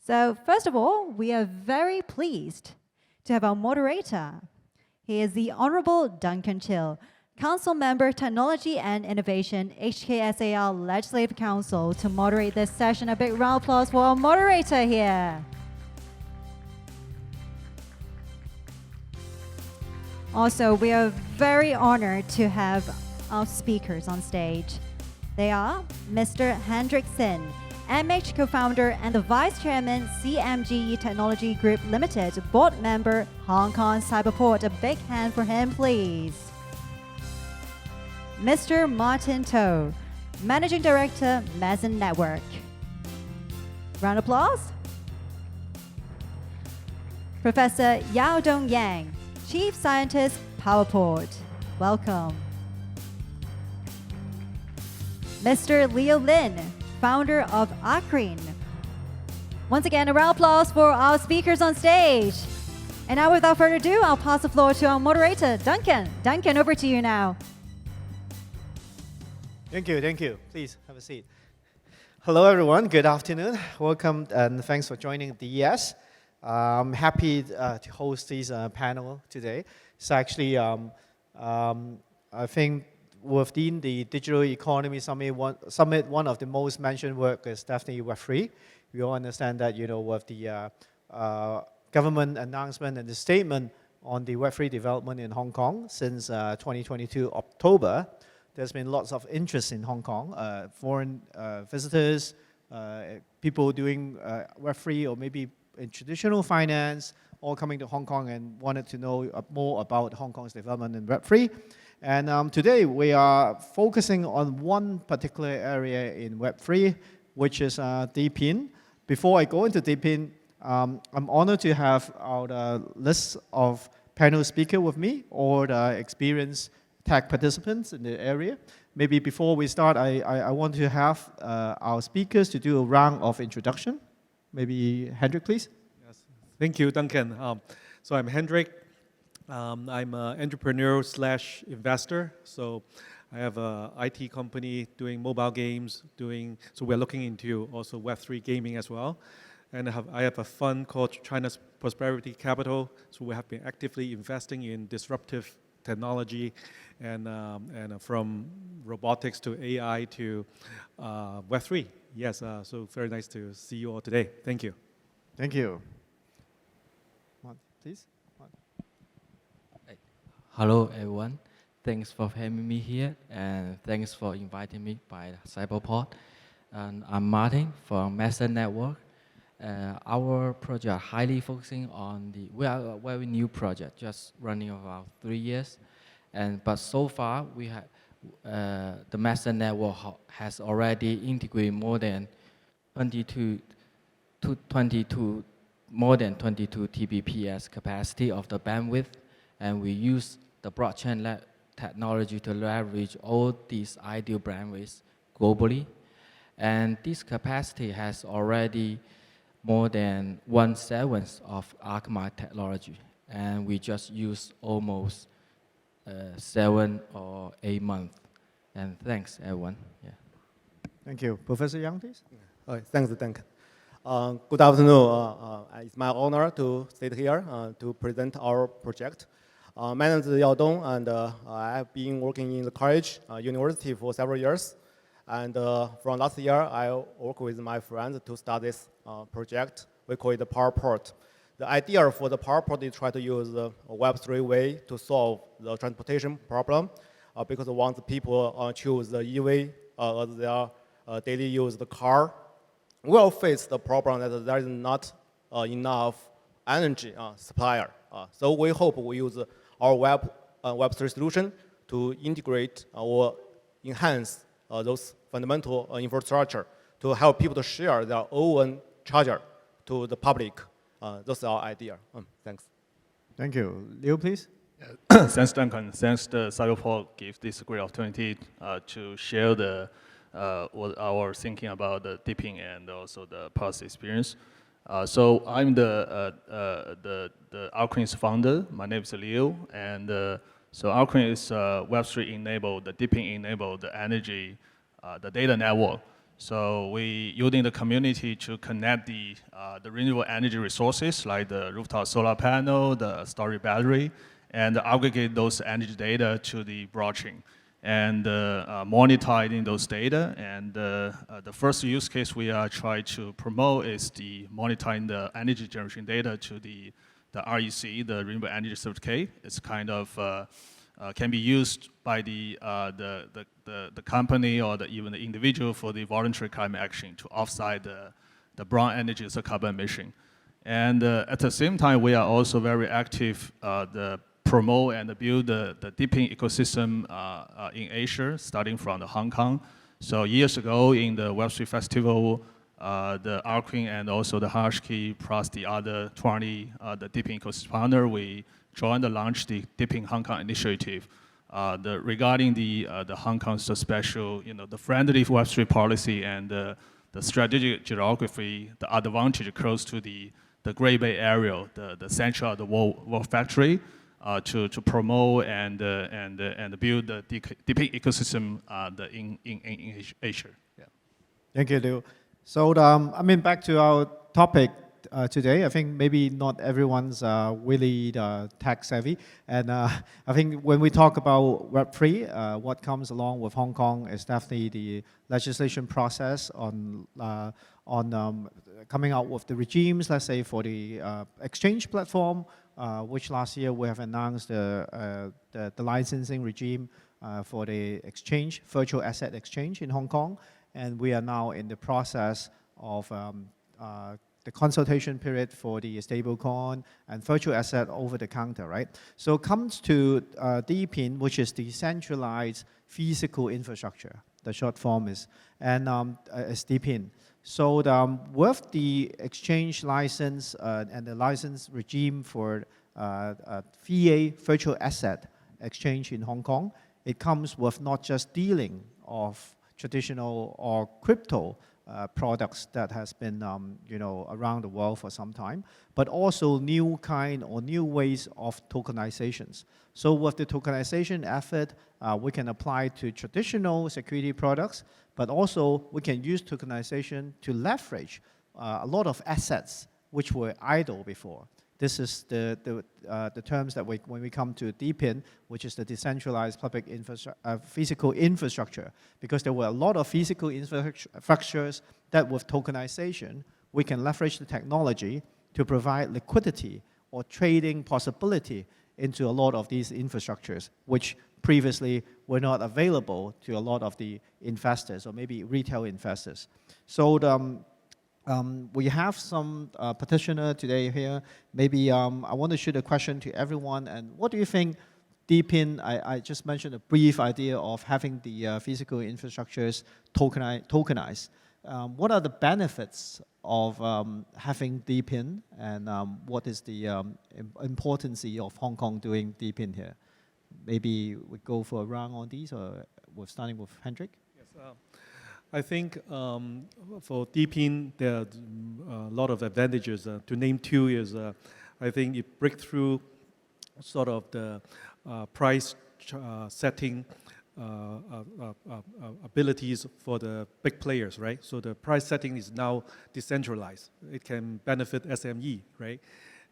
So first of all, we are very pleased to have our moderator. He is the Honorable Duncan Chiu, Council Member, Technology and Innovation, HKSAR Legislative Council, to moderate this session. A big round of applause for our moderator here. Also, we are very honored to have our speakers on stage. They are Mr. Hendrick, MH co-founder and the Vice Chairman, CMGE Technology Group Limited, Board Member, Hong Kong Cyberport. A big hand for him, please. Mr. Martin To, Managing Director, Meson Network. Round of applause. Professor Yaodong Yang, Chief Scientist, Powerpod. Welcome. Mr. Leo Lin, founder of Arkreen. Once again, a round of applause for our speakers on stage. And now, without further ado, I'll pass the floor to our moderator, Duncan. Duncan, over to you now. Thank you. Please have a seat. Hello, everyone. Good afternoon. Welcome, and thanks for joining DES. I'm happy to host this panel today. It's actually, I think, within the Digital Economy Summit, one of the most mentioned work is definitely Web3. We all understand that, with the government announcement and the statement on the Web3 development in Hong Kong since 2022 October, there's been lots of interest in Hong Kong. Foreign visitors, people doing Web3 or maybe in traditional finance, all coming to Hong Kong and wanted to know more about Hong Kong's development in Web3. And today we are focusing on one particular area in Web3, which is DePIN. Before I go into DePIN, I'm honored to have our list of panel speakers with me, or the experienced tech participants in the area. Maybe before we start, I want to have our speakers to do a round of introduction. Maybe Hendrick, please. Yes. Thank you, Duncan. So I'm Hendrick. I'm an entrepreneur/investor. So I have an IT company doing mobile games, so we're looking into also Web3 gaming as well. And I have a fund called China's Prosperity Capital. So we have been actively investing in disruptive technology and from robotics to AI to Web3. Yes, so very nice to see you all today. Thank you. Thank you. Please. Hello, everyone. Thanks for having me here, and thanks for inviting me by Cyberport. And I'm Martin from Meson Network. Our project highly focusing on we are a very new project, just running about 3 years. But so far, we have the Meson Network has already integrated more than 22 Tbps capacity of the bandwidth, and we use the blockchain technology to leverage all these ideal bandwidths globally. And this capacity has already more than 1/7 of Arkreen technology. And we just use almost 7 or 8 months. And thanks, everyone. Yeah. Thank you. Professor Yang, please. Thanks, Duncan. Good afternoon. It's my honor to sit here to present our project. My name is Yaodong, and I have been working in the college, university for several years. And from last year, I work with my friends to start this project. We call it the Powerpod. The idea for the Powerpod is try to use a Web3 way to solve the transportation problem, because once people choose the EV as their daily use the car, we'll face the problem that there is not enough energy supplier. So we hope we use our Web3 solution to integrate or enhance those fundamental infrastructure to help people to share their own charger to the public. That's our idea. Thanks. Thank you. Leo, please. Thanks, Duncan. Thanks to Cyberport give this great opportunity to share what our thinking about the DePIN and also the past experience. So I'm the Arkreen's founder. My name is Leo, and so Arkreen is Web3 enabled, the DePIN enabled the energy, the data network. So we using the community to connect the renewable energy resources like the rooftop solar panel, the storage battery, and aggregate those energy data to the blockchain and monetizing those data. And the first use case we are trying to promote is the monetizing the energy generation data to the REC, the renewable energy certificate. It's kind of can be used by the company or even the individual for the voluntary climate action to offset the brown energy as a carbon emission. And at the same time, we are also very active the promote and build the DePIN ecosystem in Asia, starting from the Hong Kong. So years ago in the Web3 festival, the Arkreen and also the Hashkey plus the other 20 the DePIN ecosystem partner, we joined and launched the DePIN Hong Kong initiative. Regarding the Hong Kong's special, the friendly Web3 policy and the strategic geography, the advantage close to the Great Bay Area, the central of the world factory, to promote and build the DePIN ecosystem in Asia. Yeah. Thank you, Leo. So, I mean, back to our topic today. I think maybe not everyone's really tech savvy. And I think when we talk about Web3, what comes along with Hong Kong is definitely the legislation process on coming out with the regimes, let's say, for the exchange platform, which last year we have announced the licensing regime for the exchange, virtual asset exchange in Hong Kong. And we are now in the process of the consultation period for the stablecoin and virtual asset over the counter, right? So it comes to DePIN, which is decentralized physical infrastructure. The short form is, and is DePIN. So with the exchange license and the license regime for VA, virtual asset exchange in Hong Kong, it comes with not just dealing of traditional or crypto products that has been around the world for some time, but also new kind or new ways of tokenizations. So with the tokenization effort, we can apply to traditional security products, but also we can use tokenization to leverage a lot of assets which were idle before. This is the terms that when we come to DePIN, which is the decentralized public physical infrastructure, because there were a lot of physical infrastructures that with tokenization, we can leverage the technology to provide liquidity or trading possibility into a lot of these infrastructures, which previously were not available to a lot of the investors or maybe retail investors. So we have some petitioner today here. Maybe I want to shoot a question to everyone. And what do you think DePIN, I just mentioned a brief idea of having the physical infrastructures tokenized. What are the benefits of having DePIN, and what is the importance of Hong Kong doing DePIN here? Maybe we go for a round on these, or we're starting with Hendrick. Yes, I think for DePIN, there are a lot of advantages. To name two is, I think it breaks through sort of the price setting abilities for the big players, right? So the price setting is now decentralized. It can benefit SME, right?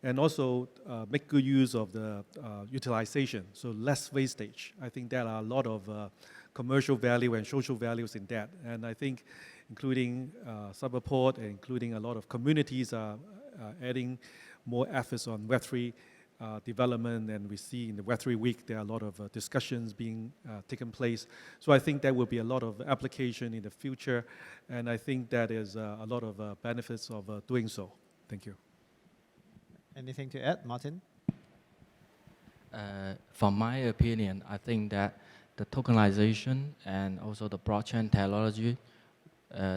And also make good use of the utilization, so less wastage. I think there are a lot of commercial value and social values in that. And I think including Cyberport and including a lot of communities are adding more efforts on Web3 development, and we see in the Web3 week there are a lot of discussions being taken place. So I think there will be a lot of application in the future, and I think that is a lot of benefits of doing so. Thank you. Anything to add, Martin? From my opinion, I think that the tokenization and also the blockchain technology,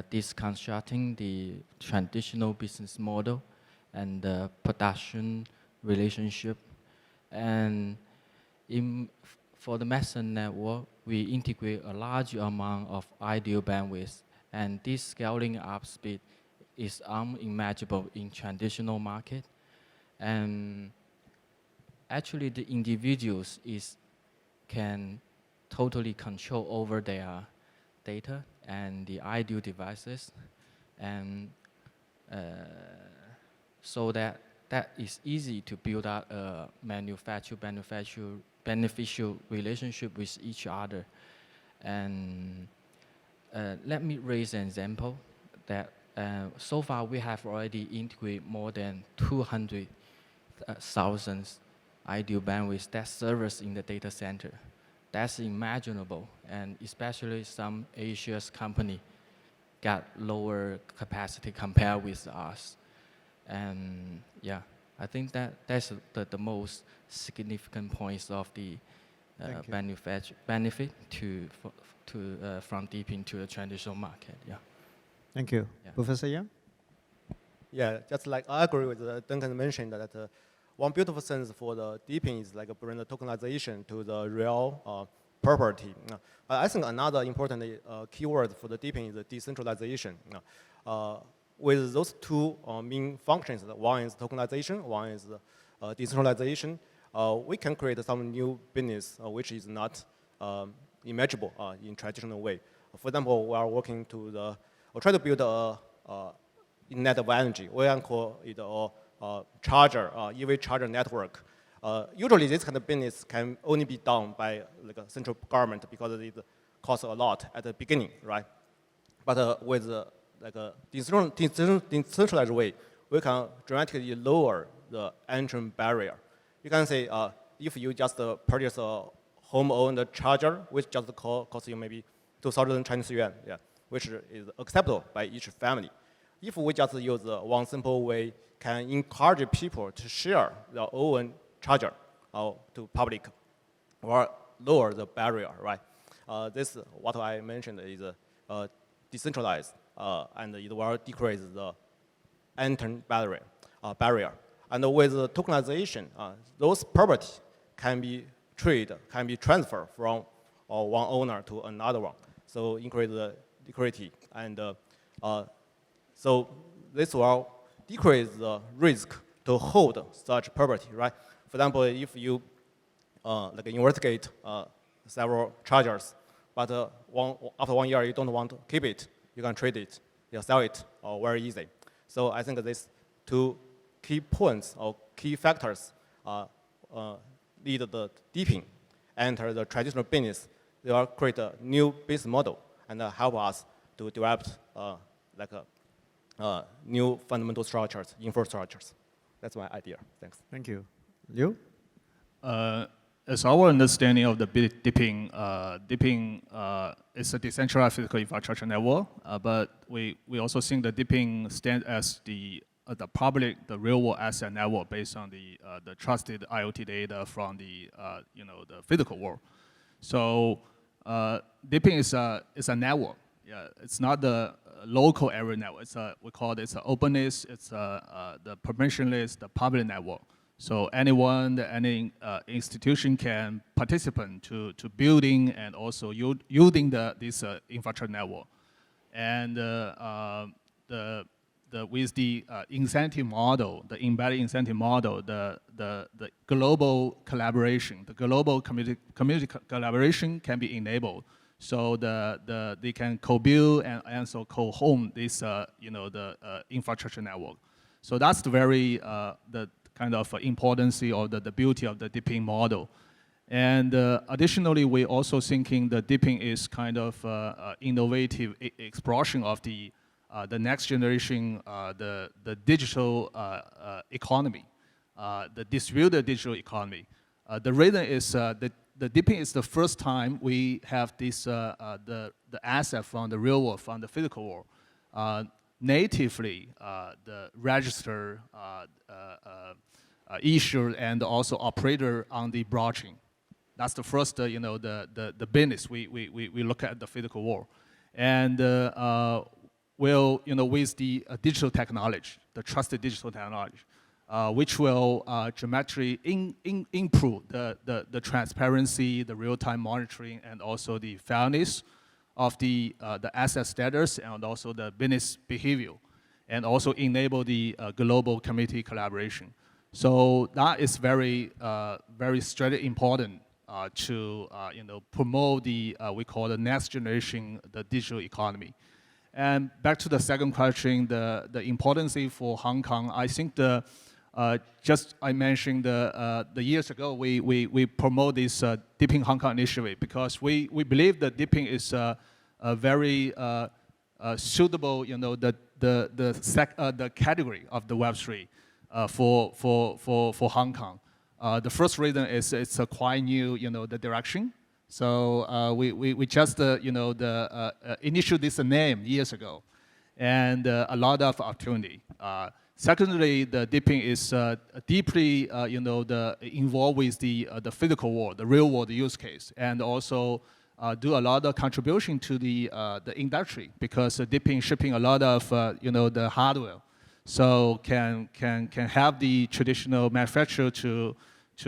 disconstructing the traditional business model and the production relationship. And for the Meson network, we integrate a large amount of ideal bandwidth, and this scaling up speed is unimaginable in traditional market. And actually, the individuals can totally control over their data and the ideal devices, and so that is easy to build out a beneficial relationship with each other. And let me raise an example that so far we have already integrated more than 200,000 ideal bandwidth that servers in the data center. That's imaginable, and especially some Asia's company got lower capacity compared with us. And yeah, I think that's the most significant points of the benefit from DePIN to the traditional market. Yeah. Thank you. Yeah. Professor Yang? Yeah, just like I agree with Duncan mentioned that one beautiful sense for the DePIN is like bring the tokenization to the real property. I think another important keyword for the DePIN is the decentralization. With those two main functions, one is tokenization, one is decentralization, we can create some new business which is not imaginable in traditional way. For example, we are working to try to build a net of energy. We can call it a charger, EV charger network. Usually, this kind of business can only be done by like a central government because it costs a lot at the beginning, right? But with like a decentralized way, we can dramatically lower the entry barrier. You can say if you just purchase a home-owned charger, which just costs you maybe 2,000 Chinese yuan, yeah, which is acceptable by each family. If we just use one simple way, can encourage people to share their own charger to public or lower the barrier, right? This, what I mentioned, is decentralized and it will decrease the entry barrier. And with tokenization, those property can be traded, can be transferred from one owner to another one. So increase the liquidity, and so this will decrease the risk to hold such property, right? For example, if you like investigate several chargers, but after 1 year you don't want to keep it, you can trade it, you sell it very easy. So I think these two key points or key factors lead the DePIN enter the traditional business. They will create a new business model and help us to develop like new fundamental structures, infrastructures. That's my idea. Thanks. Thank you. Liu? As our understanding of the DePIN, DePIN is a decentralized physical infrastructure network, but we also think the DePIN stands as the public, the real-world asset network based on the trusted IoT data from the the physical world. So DePIN is a network. Yeah, it's not the local area network. We call it an openness. It's the permissionless, the public network. So anyone, any institution can participate to building and also using this infrastructure network. And with the incentive model, the embedded incentive model, the global collaboration, the global community collaboration can be enabled. So they can co-build and also co-home this the infrastructure network. So that's the very the kind of importance or the beauty of the DePIN model. And additionally, we're also thinking the DePIN is kind of innovative exploration of the next generation, the digital economy, the distributed digital economy. The reason is that the DePIN is the first time we have this the asset from the real world, from the physical world, natively the register, issuer, and also operator on the blockchain. That's the first the business we look at the physical world, and will with the digital technology, the trusted digital technology, which will dramatically improve the transparency, the real-time monitoring, and also the fairness of the asset status and also the business behavior, and also enable the global community collaboration. So that is very strategically important to promote the we call the next generation the digital economy. And back to the second question, the importance for Hong Kong. I think just I mentioned the years ago we promote this DePIN Hong Kong initiative because we believe that DePIN is a very suitable the category of the Web3 for Hong Kong. The first reason is it's a quite new the direction. So we just initiated this name years ago, and a lot of opportunity. Secondly, the DePIN is deeply involved with the physical world, the real world use case, and also do a lot of contribution to the industry because DePIN shipping a lot of the hardware, so can have the traditional manufacturer to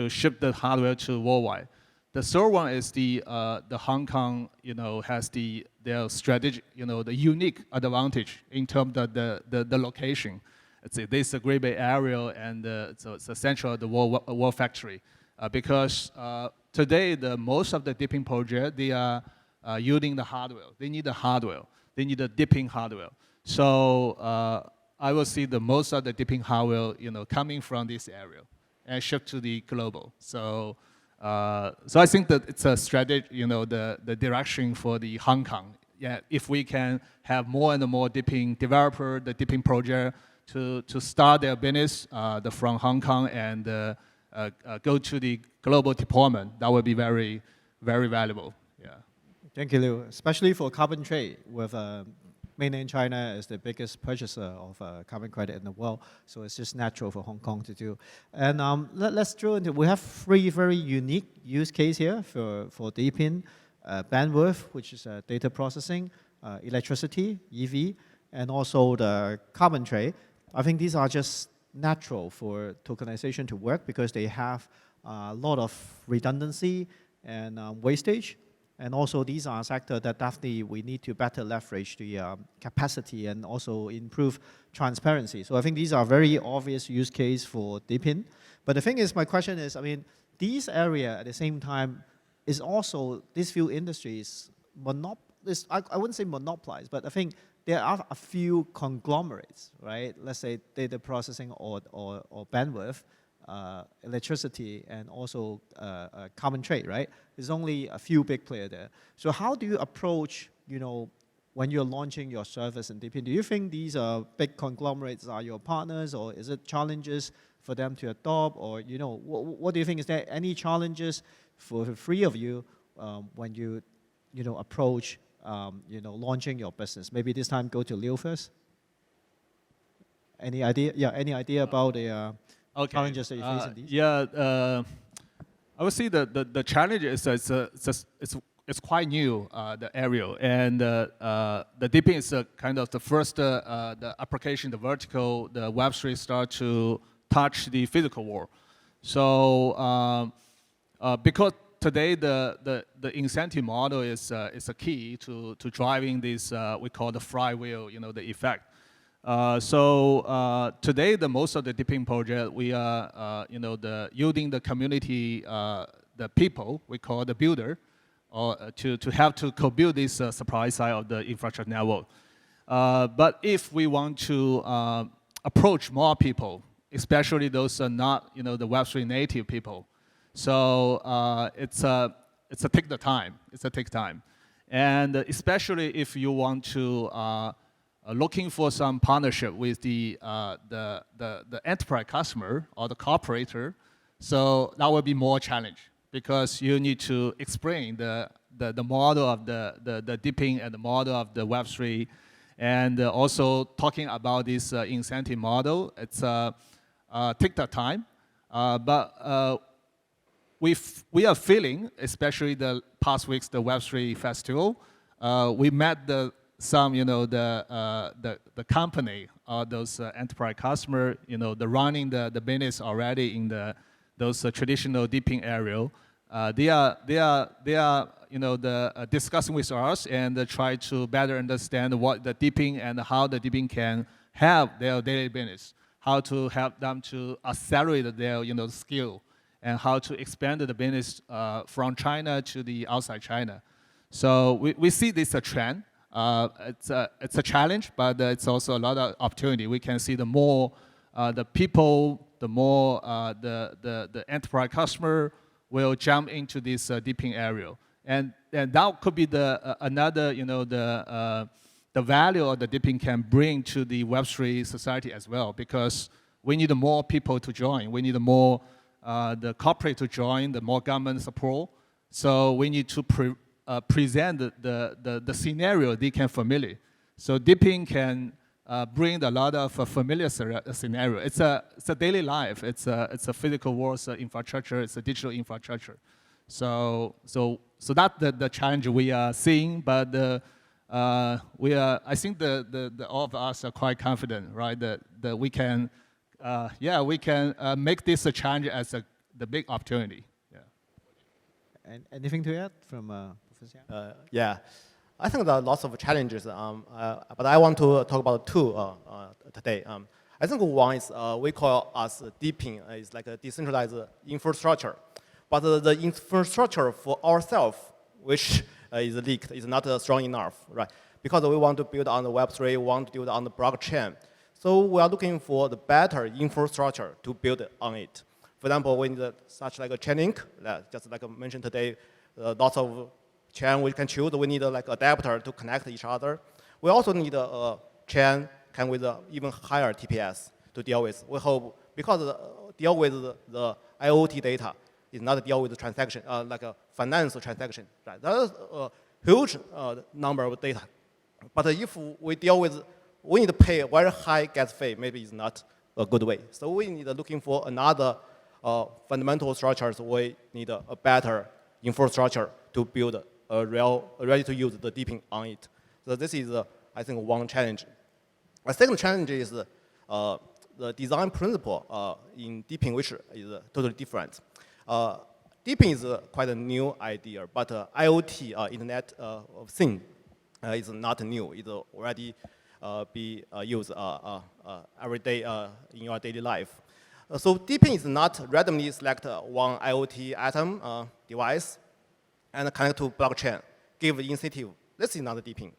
ship the hardware to worldwide. The third one is the Hong Kong has their strategic the unique advantage in terms of the location. This is a Great Bay Area, and so it's the center of the World Factory. Because today, most of the DePIN project, they are using the hardware. They need the hardware. They need the DePIN hardware. So I will see most of the DePIN hardware, coming from this area and shipped to the global. So I think that it's a strategy, the direction for the Hong Kong. Yeah, if we can have more and more DePIN developer, the DePIN project, to start their business from Hong Kong and go to the global deployment, that would be very, very valuable. Yeah. Thank you, Leo. Especially for carbon trade, with mainland China as the biggest purchaser of carbon credit in the world, so it's just natural for Hong Kong to do. And let's drill into. We have three very unique use case here for DePIN: bandwidth, which is data processing, electricity, EV, and also the carbon trade. I think these are just natural for tokenization to work because they have a lot of redundancy and wastage. And also these are sectors that definitely we need to better leverage the capacity and also improve transparency. So I think these are very obvious use case for DePIN. But the thing is, my question is, I mean, these area at the same time is also, these few industries, I wouldn't say monopolized, but I think there are a few conglomerates, right? Let's say data processing or bandwidth, electricity, and also carbon trade, right? There's only a few big players there. So how do you approach, when you're launching your service in DePIN? Do you think these big conglomerates are your partners, or is it challenges for them to adopt? Or, what do you think? Is there any challenges for the three of you when you, approach launching your business? Maybe this time go to Leo first. Any idea? Yeah, any idea about the challenges that you face in these? Yeah, I would say the challenge is it's quite new, the area, and the DePIN is kind of the first the application, the vertical, the Web3 start to touch the physical world. So because today, the incentive model is a key to driving this we call the flywheel, the effect. So today, most of the DePIN project, we are using the community, the people we call the builder, or to have to co-build this supply side of the infrastructure network. But if we want to approach more people, especially those not the Web3 native people, so it's a take the time. It's a take time, and especially if you want to looking for some partnership with the enterprise customer or the corporator, so that will be more challenge because you need to explain the model of the DePIN and the model of the Web3, and also talking about this incentive model. It's take the time, but we are feeling, especially the past weeks, the Web3 festival, we met some, the company, those enterprise customer, the running the business already in those traditional DePIN area. They are discussing with us and try to better understand what the DePIN and how the DePIN can have their daily business, how to help them to accelerate their skill and how to expand the business from China to the outside China. So we see this a trend. It's a challenge, but it's also a lot of opportunity. We can see the more the people, the more the enterprise customer will jump into this DePIN area, and that could be another the value of the DePIN can bring to the Web3 society as well, because we need more people to join. We need more the corporate to join, the more government support. So we need to present the scenario they can familiar. So DePIN can bring a lot of familiar scenario. It's a daily life. It's a physical world infrastructure. It's a digital infrastructure. So that's the challenge we are seeing. But I think the all of us are quite confident, right? That we can make this a challenge as the big opportunity. Yeah. And anything to add from Professor Yang? Yeah, I think there are lots of challenges, but I want to talk about two today. I think one is we call us DePIN. It's like a decentralized infrastructure, but the infrastructure for ourselves, which is leaked, is not strong enough, right? Because we want to build on the Web3, we want to build on the blockchain. So we are looking for the better infrastructure to build on it. For example, we need such like a chain link, just like I mentioned today, lots of chain we can choose. We need like adapter to connect each other. We also need a chain can with even higher TPS to deal with. We hope because deal with the IoT data is not deal with the transaction like a financial transaction. Right? That is a huge number of data. But if we deal with, we need to pay a very high gas fee. Maybe it's not a good way. So we need looking for another fundamental structures. We need a better infrastructure to build a real ready to use the DePIN on it. So this is I think one challenge. A second challenge is the design principle in DePIN, which is totally different. DePIN is quite a new idea, but IoT, Internet of Things, is not new. It's already be used every day in your daily life. So DePIN is not randomly select one IoT item device and connect to blockchain, give incentive. This is not DePIN.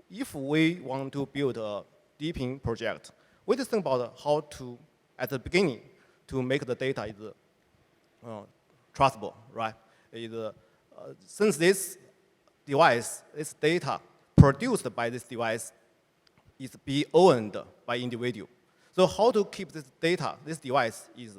If we want to build a DePIN project, we just think about how to, at the beginning, to make the data is trustable, right? Since this device, this data produced by this device is be owned by individual. So how to keep this data, this device is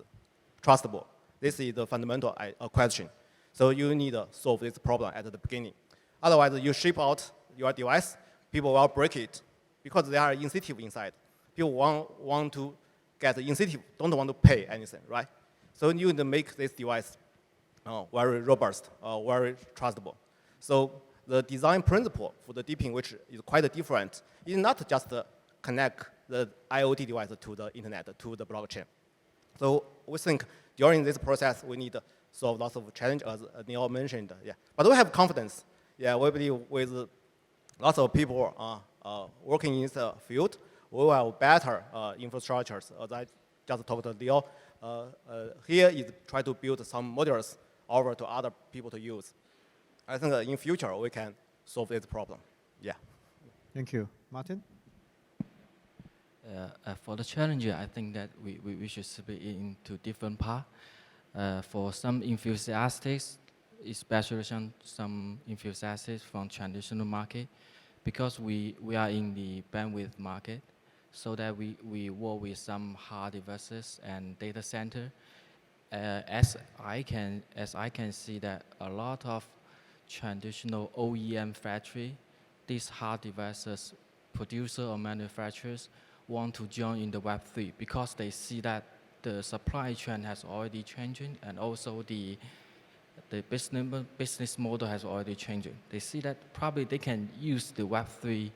trustable? This is the fundamental question. So you need to solve this problem at the beginning. Otherwise, you ship out your device, people will break it because there are incentive inside. People want to get the incentive, don't want to pay anything, right? So you need to make this device very robust, very trustable. So the design principle for the DePIN, which is quite different, is not just connect the IoT device to the internet, to the blockchain. So we think during this process, we need to solve lots of challenges, as Leo mentioned. Yeah. But we have confidence. Yeah, we believe with lots of people working in this field, we will have better infrastructures. As I just talked to Leo, here is try to build some modules over to other people to use. I think in future we can solve this problem. Yeah. Thank you. Martin? For the challenge, I think that we should split it into different parts. For some enthusiasts, especially some enthusiasts from traditional market, because we are in the bandwidth market, so that we work with some hard devices and data center. As I can see that a lot of traditional OEM factory, these hard devices producer or manufacturers want to join in the Web3 because they see that the supply chain has already changing and also the business model has already changed. They see that probably they can use the Web3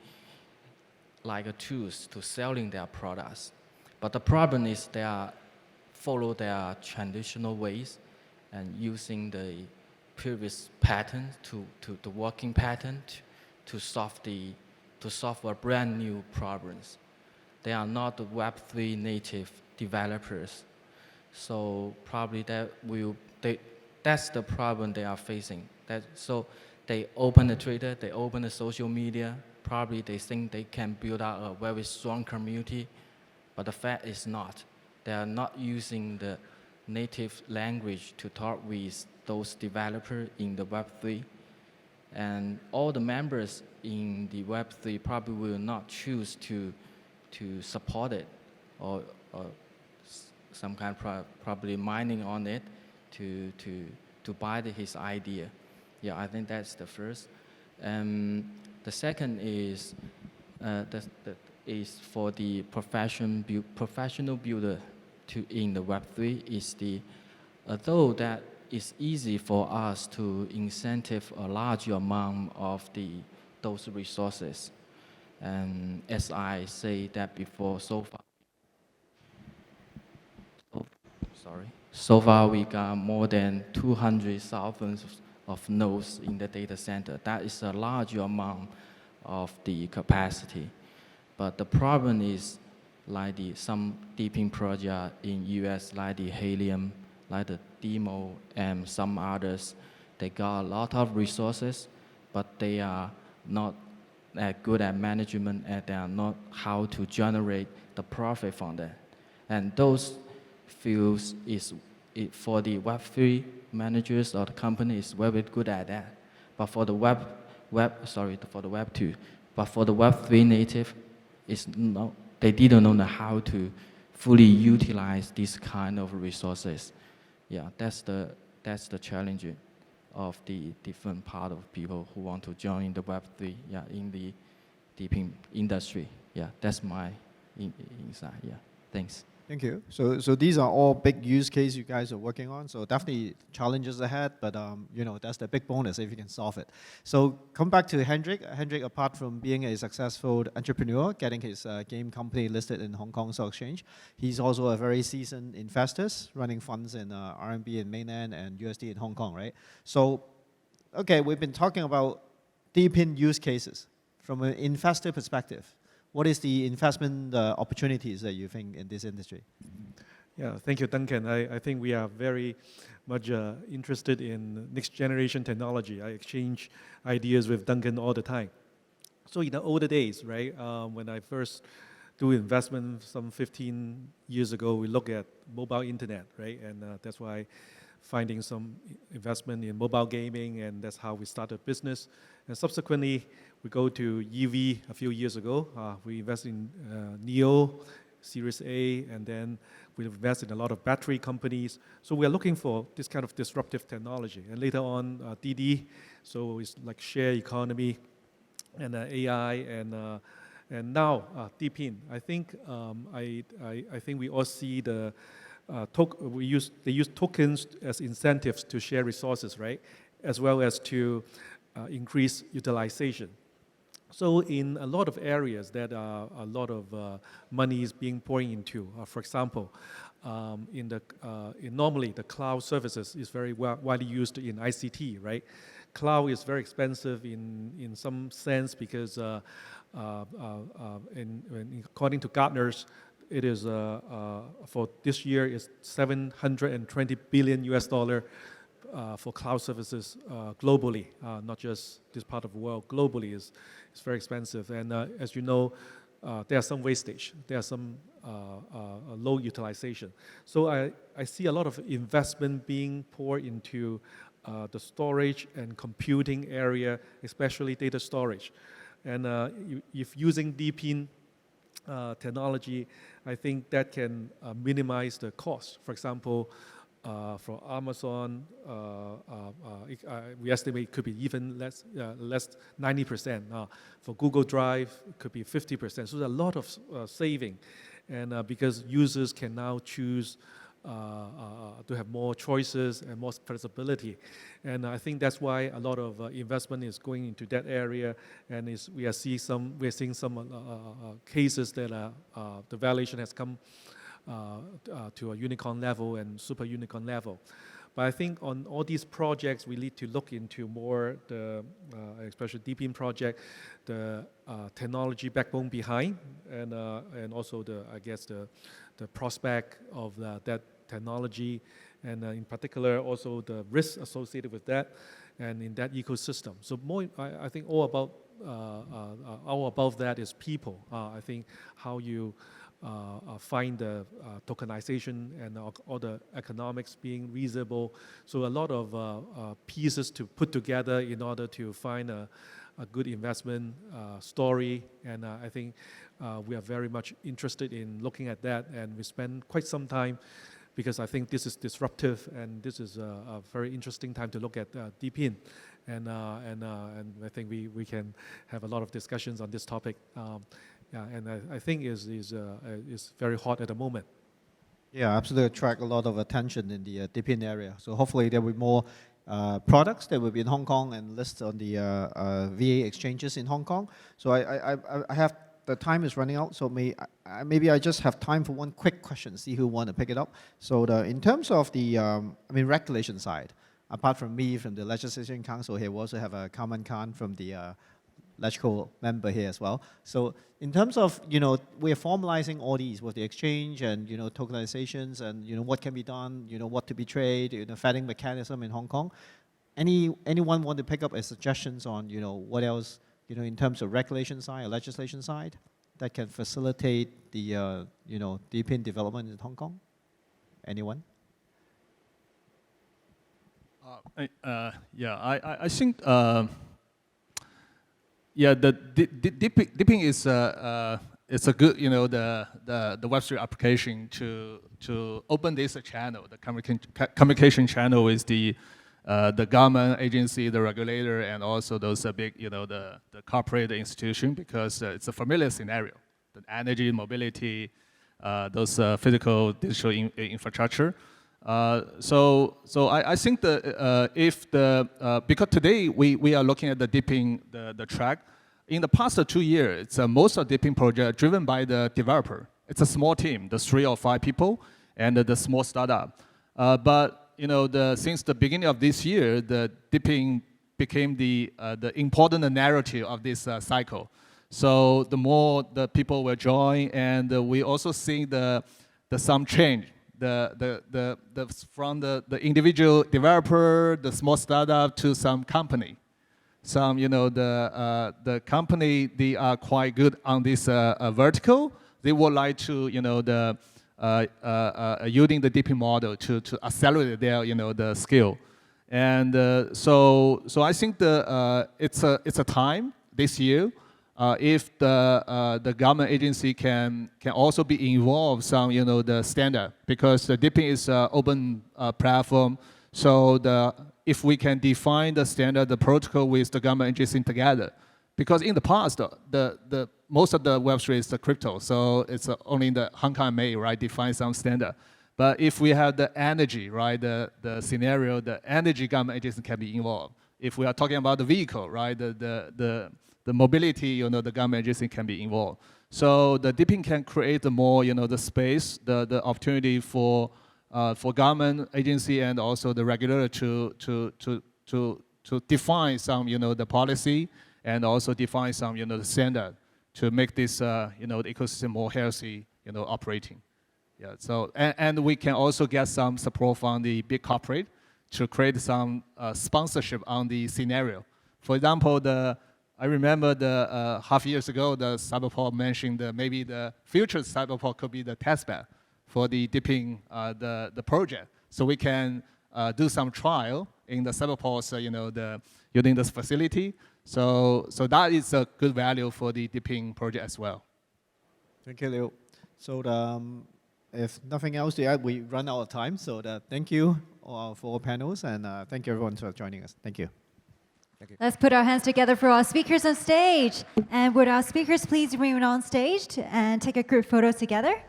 like a tools to selling their products. But the problem is they are follow their traditional ways and using the previous pattern to the working pattern to solve a brand new problems. They are not the Web3 native developers. So probably that's the problem they are facing. So they open the Twitter, they open the social media. Probably they think they can build out a very strong community, but the fact is not. They are not using the native language to talk with those developers in the Web3. And all the members in the Web3 probably will not choose to support it or some kind of probably mining on it to buy his idea. Yeah, I think that's the first. The second is is for the professional builder in the Web3 is though that it's easy for us to incentive a large amount of those resources. And as I say that before, so far we got more than 200,000 of nodes in the data center. That is a large amount of the capacity. But the problem is like some DePIN project in US, like the Helium, like the Demo, and some others, they got a lot of resources, but they are not that good at management, and they are not how to generate the profit from that. And those fields for the Web3 managers or the company is very good at that. But for the for the Web2, but for the Web3 native, they didn't know how to fully utilize this kind of resources. Yeah, that's the challenge of the different part of people who want to join the Web3, yeah, in the DePIN industry. Yeah, that's my insight. Yeah, thanks. Thank you. So these are all big use cases you guys are working on. So definitely challenges ahead, but that's the big bonus if you can solve it. So come back to Hendrick. Hendrick, apart from being a successful entrepreneur, getting his game company listed in Hong Kong Stock Exchange, he's also a very seasoned investor, running funds in RMB in mainland and USD in Hong Kong, right? So, okay, we've been talking about DePIN use cases from an investor perspective. What is the investment opportunities that you think in this industry? Yeah, thank you, Duncan. I think we are very much interested in next generation technology. I exchange ideas with Duncan all the time. So in the older days, right, when I first do investment some 15 years ago, we look at mobile internet, right? And that's why finding some investment in mobile gaming, and that's how we started business. And subsequently, we go to EV a few years ago. We invest in NEO, Series A, and then we invest in a lot of battery companies. So we are looking for this kind of disruptive technology. And later on, DD, so it's like share economy and AI, and now DePIN. I think I think we all see the they use tokens as incentives to share resources, right? As well as to increase utilization. So in a lot of areas that a lot of money is being poured into, for example, normally the cloud services is very widely used in ICT, right? Cloud is very expensive in some sense because according to Gartner's, it is for this year is $720 billion for cloud services globally, not just this part of the world. Globally is very expensive, and as you know, there are some wastage, there are some low utilization. So I see a lot of investment being poured into the storage and computing area, especially data storage, and if using DePIN technology, I think that can minimize the cost. For example, for Amazon, we estimate it could be even less 90%. For Google Drive, it could be 50%. So there's a lot of saving, and because users can now choose to have more choices and more flexibility, and I think that's why a lot of investment is going into that area, and we are seeing some cases that the valuation has come to a unicorn level and super unicorn level. But I think on all these projects, we need to look into more the, especially DePIN project, the technology backbone behind, and also I guess the prospect of that technology, and in particular also the risks associated with that, and in that ecosystem. So more, I think all above that is people. I think how you find the tokenization and all the economics being reasonable. So a lot of pieces to put together in order to find a good investment story. And I think we are very much interested in looking at that. And we spend quite some time because I think this is disruptive and this is a very interesting time to look at DePIN. And I think we can have a lot of discussions on this topic. Yeah, and I think is very hot at the moment. Yeah, absolutely attract a lot of attention in the DePIN area. So hopefully there will be more products that will be in Hong Kong and listed on the VA exchanges in Hong Kong. So I have, the time is running out, so maybe I just have time for one quick question, see who want to pick it up. So in terms of the, regulation side, apart from me from the Legislation Council here, we also have a Kaman Khan from the LegCo member here as well. So in terms of, we are formalizing all these with the exchange and, tokenizations and, what can be done, what to be traded, vetting mechanism in Hong Kong. Anyone want to pick up suggestions on, what else, in terms of regulation side or legislation side that can facilitate the, DePIN development in Hong Kong? Anyone? I think the DePIN is it's a good the Web3 application to open this channel, the communication channel with the government agency, the regulator, and also those big the corporate institution, because it's a familiar scenario, the energy, mobility, those physical digital infrastructure. So I think if because today we are looking at the DePIN the track. In the past 2 years, it's most of DePIN project driven by the developer. It's a small team, the 3 or 5 people, and the small startup. But since the beginning of this year, the DePIN became the important narrative of this cycle. So the more the people will join, and we also see some change. From the individual developer, the small startup, to some company. Some, the company, they are quite good on this vertical. They would like to, using the DePIN model to accelerate their, the skill. And so I think it's a time this year. If the government agency can also be involved some the standard, because the DePIN is an open platform. So if we can define the standard, the protocol with the government agency together, because in the past the most of the Web3 is the crypto, so it's only the Hong Kong may define some standard. But if we have the energy, the scenario, the energy government agency can be involved. If we are talking about the vehicle, the mobility, the government agency can be involved. So the DePIN can create more, the space, the opportunity for government agency and also the regulator to define some, the policy, and also define some, the standard to make this, the ecosystem more healthy, operating. Yeah. So and we can also get some support from the big corporate to create some sponsorship on the scenario. For example, I remember half years ago, the Cyberport mentioned maybe the future Cyberport could be the testbed for the DePIN, the project. So we can do some trial in the Cyberport's, using this facility. So that is a good value for the DePIN project as well. Thank you, Leo. So if nothing else to add, we run out of time. So thank you for all panels, and thank you everyone for joining us. Thank you. Thank you. Let's put our hands together for our speakers on stage. And would our speakers please remain on stage and take a group photo together?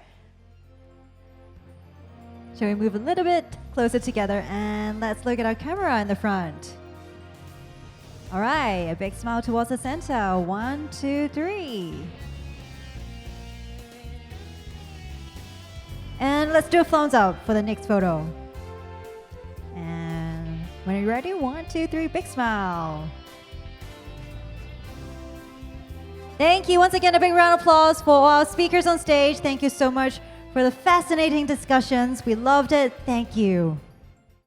Shall we move a little bit closer together, and let's look at our camera in the front. All right, a big smile towards the center. 1, 2, 3. And let's do a thumbs up for the next photo. And When you're ready, 1, 2, 3, big smile. Thank you. Once again, a big round of applause for our speakers on stage. Thank you so much for the fascinating discussions. We loved it. Thank you.